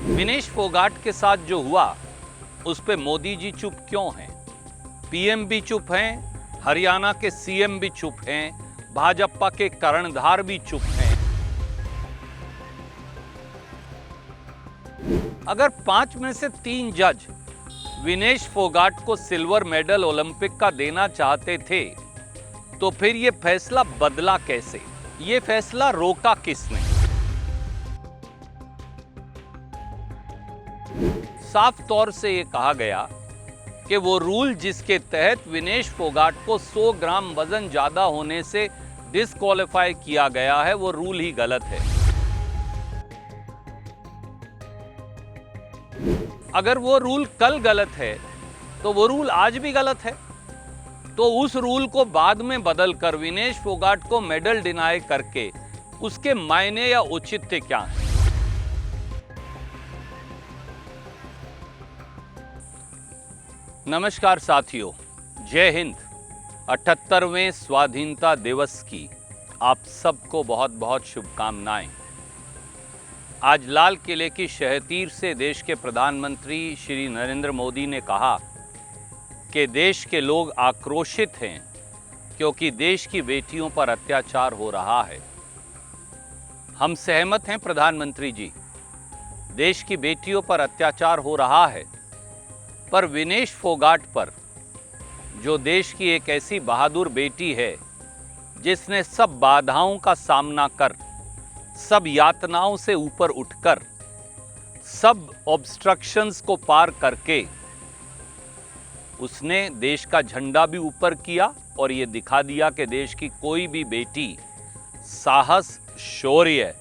विनेश फोगाट के साथ जो हुआ उस पे मोदी जी चुप क्यों हैं? पीएम भी चुप हैं, हरियाणा के सीएम भी चुप हैं, भाजपा के कर्णधार भी चुप हैं। अगर 5 में से 3 जज विनेश फोगाट को सिल्वर मेडल ओलंपिक का देना चाहते थे, तो फिर यह फैसला बदला कैसे? यह फैसला रोका किसने? साफ तौर से यह कहा गया कि वो रूल जिसके तहत विनेश फोगाट को 100 ग्राम वजन ज्यादा होने से डिस्क्वालीफाई किया गया है, वो रूल ही गलत है। अगर वो रूल कल गलत है तो वो रूल आज भी गलत है। तो उस रूल को बाद में बदलकर विनेश फोगाट को मेडल डिनाई करके उसके मायने या औचित्य क्या है? नमस्कार साथियों, जय हिंद। 78वें स्वाधीनता दिवस की आप सबको बहुत बहुत शुभकामनाएं। आज लाल किले की शहतीर से देश के प्रधानमंत्री श्री नरेंद्र मोदी ने कहा कि देश के लोग आक्रोशित हैं क्योंकि देश की बेटियों पर अत्याचार हो रहा है। हम सहमत हैं प्रधानमंत्री जी, देश की बेटियों पर अत्याचार हो रहा है, पर विनेश फोगाट पर, जो देश की एक ऐसी बहादुर बेटी है जिसने सब बाधाओं का सामना कर, सब यातनाओं से ऊपर उठकर, सब ऑब्स्ट्रक्शंस को पार करके उसने देश का झंडा भी ऊपर किया और ये दिखा दिया कि देश की कोई भी बेटी साहस, शौर्य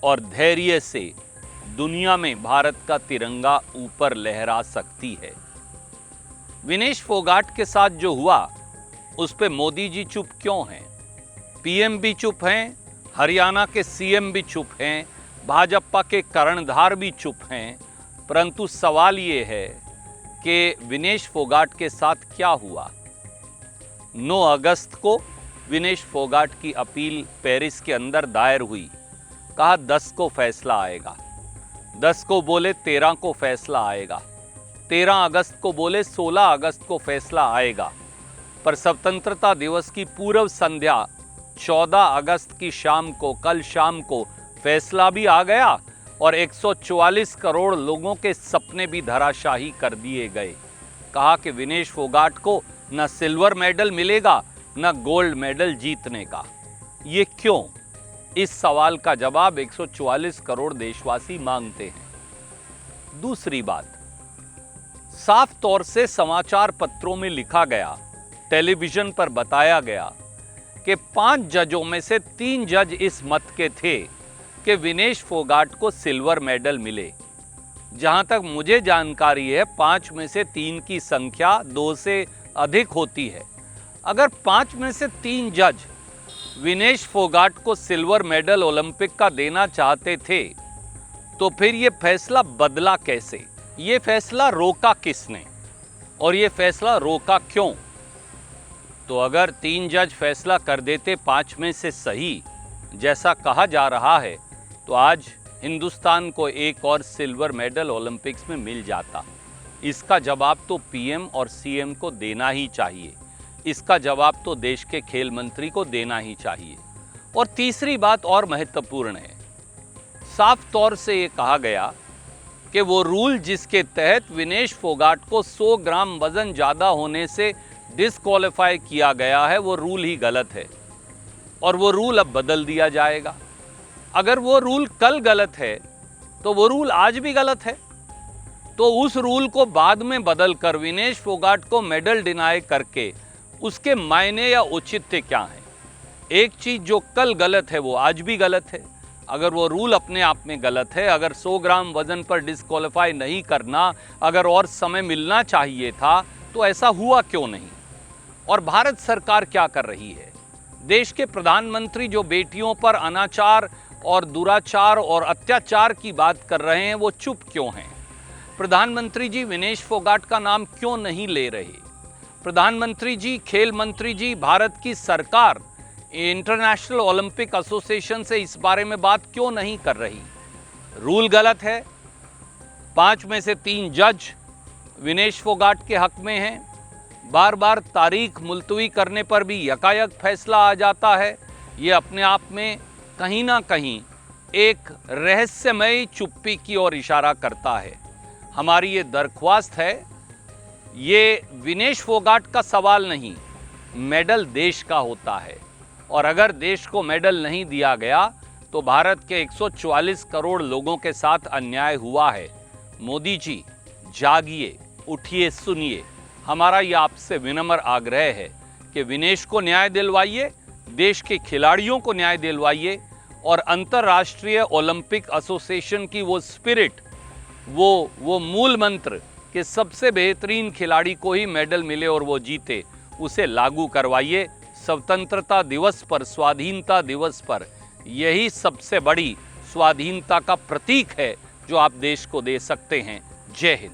और धैर्य से दुनिया में भारत का तिरंगा ऊपर लहरा सकती है। विनेश फोगाट के साथ जो हुआ उस पे मोदी जी चुप क्यों हैं? पीएम भी चुप हैं, हरियाणा के सीएम भी चुप हैं, भाजपा के कर्णधार भी चुप हैं, परंतु सवाल ये है कि विनेश फोगाट के साथ क्या हुआ? 9 अगस्त को विनेश फोगाट की अपील पेरिस के अंदर दायर हुई। कहा 10 को फैसला आएगा, 10 को बोले 13 को फैसला आएगा, 13 अगस्त को बोले 16 अगस्त को फैसला आएगा। पर स्वतंत्रता दिवस की पूर्व संध्या 14 अगस्त की शाम को, कल शाम को फैसला भी आ गया और 144 करोड़ लोगों के सपने भी धराशाही कर दिए गए। कहा कि विनेश फोगाट को न सिल्वर मेडल मिलेगा न गोल्ड मेडल जीतने का। ये क्यों? इस सवाल का जवाब 144 करोड़ देशवासी मांगते हैं। दूसरी बात, साफ तौर से समाचार पत्रों में लिखा गया, टेलीविजन पर बताया गया कि 5 जजों में से 3 जज इस मत के थे कि विनेश फोगाट को सिल्वर मेडल मिले। जहां तक मुझे जानकारी है, 5 में से 3 की संख्या 2 से अधिक होती है। अगर 5 में से 3 जज विनेश फोगाट को सिल्वर मेडल ओलंपिक का देना चाहते थे, तो फिर यह फैसला बदला कैसे? ये फैसला रोका किसने और ये फैसला रोका क्यों? तो अगर 3 जज फैसला कर देते 5 में से सही, जैसा कहा जा रहा है, तो आज हिंदुस्तान को एक और सिल्वर मेडल ओलंपिक्स में मिल जाता। इसका जवाब तो पीएम और सीएम को देना ही चाहिए। इसका जवाब तो देश के खेल मंत्री को देना ही चाहिए। और तीसरी बात और महत्वपूर्ण है, साफ तौर से ये कहा गया कि वो रूल जिसके तहत विनेश फोगाट को 100 ग्राम वजन ज़्यादा होने से डिस्क्वालीफाई किया गया है, वो रूल ही गलत है और वो रूल अब बदल दिया जाएगा। अगर वो रूल कल गलत है तो वो रूल आज भी गलत है। तो उस रूल को बाद में बदलकर विनेश फोगाट को मेडल डिनाई करके उसके मायने या औचित्य क्या है? एक चीज़ जो कल गलत है वो आज भी गलत है। अगर वो रूल अपने आप में गलत है, अगर 100 ग्राम वजन पर डिस्क्वालीफाई नहीं करना, अगर और समय मिलना चाहिए था, तो ऐसा हुआ क्यों नहीं? और भारत सरकार क्या कर रही है? देश के प्रधानमंत्री जो बेटियों पर अनाचार और दुराचार और अत्याचार की बात कर रहे हैं, वो चुप क्यों हैं? प्रधानमंत्री जी विनेश फोगाट का नाम क्यों नहीं ले रहे? प्रधानमंत्री जी, खेल मंत्री जी, भारत की सरकार इंटरनेशनल ओलंपिक एसोसिएशन से इस बारे में बात क्यों नहीं कर रही? रूल गलत है, 5 में से 3 जज विनेश फोगाट के हक में हैं। बार बार तारीख मुलतवी करने पर भी यकायक फैसला आ जाता है। ये अपने आप में कहीं ना कहीं एक रहस्यमयी चुप्पी की ओर इशारा करता है। हमारी ये दरख्वास्त है, ये विनेश फोगाट का सवाल नहीं, मेडल देश का होता है। और अगर देश को मेडल नहीं दिया गया तो भारत के 144 करोड़ लोगों के साथ अन्याय हुआ है। मोदी जी जागिए, उठिए, सुनिए। हमारा ये आपसे विनम्र आग्रह है कि विनेश को न्याय दिलवाइए, देश के खिलाड़ियों को न्याय दिलवाइए और अंतर्राष्ट्रीय ओलंपिक एसोसिएशन की वो स्पिरिट, वो मूल मंत्र कि सबसे बेहतरीन खिलाड़ी को ही मेडल मिले और वो जीते, उसे लागू करवाइए। स्वतंत्रता दिवस पर, स्वाधीनता दिवस पर यही सबसे बड़ी स्वाधीनता का प्रतीक है जो आप देश को दे सकते हैं। जय हिंद।